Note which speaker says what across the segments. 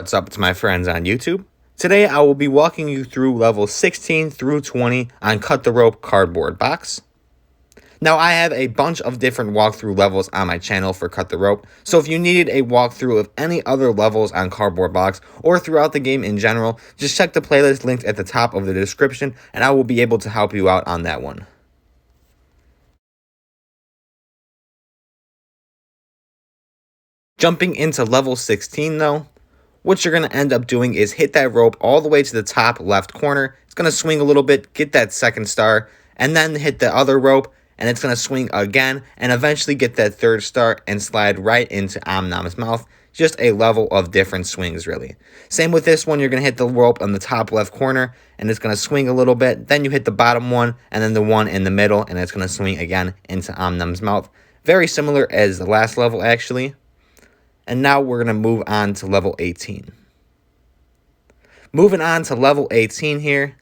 Speaker 1: What's up to my friends on YouTube? Today I will be walking you through levels 16 through 20 on Cut the Rope Cardboard Box. Now I have a bunch of different walkthrough levels on my channel for Cut the Rope, so if you needed a walkthrough of any other levels on Cardboard Box or throughout the game in general, just check the playlist linked at the top of the description and I will be able to help you out on that one. Jumping into level 16 though, what you're going to end up doing is hit that rope all the way to the top left corner. It's going to swing a little bit, get that second star, and then hit the other rope, and it's going to swing again, and eventually get that third star and slide right into Omnom's mouth. Just a level of different swings, really. Same with this one, you're going to hit the rope on the top left corner, and it's going to swing a little bit. Then you hit the bottom one, and then the one in the middle, and it's going to swing again into Omnom's mouth. Very similar as the last level, actually. And now we're going to move on to level 18. Moving on to level 18 here,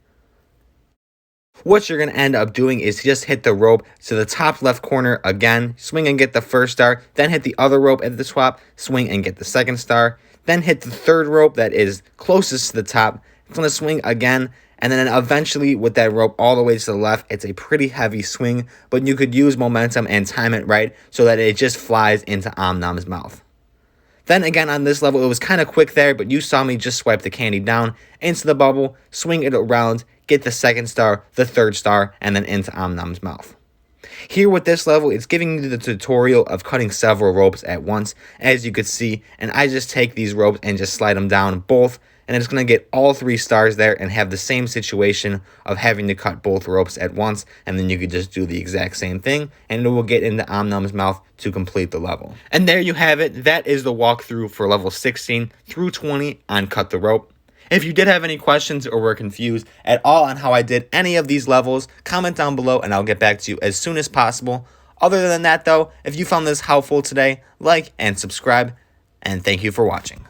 Speaker 1: what you're going to end up doing is just hit the rope to the top left corner again, swing and get the first star, then hit the other rope at the swap, swing and get the second star, then hit the third rope that is closest to the top. It's going to swing again, and then eventually with that rope all the way to the left, it's a pretty heavy swing, but you could use momentum and time it right so that it just flies into Omnom's mouth. Then again on this level, it was kind of quick there, but you saw me just swipe the candy down into the bubble, swing it around, get the second star, the third star, and then into Omnom's mouth. Here with this level, it's giving you the tutorial of cutting several ropes at once, as you could see, and I just take these ropes and just slide them down both, and it's going to get all 3 stars there and have the same situation of having to cut both ropes at once, and then you could just do the exact same thing, and it will get into Omnom's mouth to complete the level. And there you have it. That is the walkthrough for level 16 through 20 on Cut the Rope. If you did have any questions or were confused at all on how I did any of these levels, comment down below and I'll get back to you as soon as possible. Other than that though, if you found this helpful today, like and subscribe, and thank you for watching.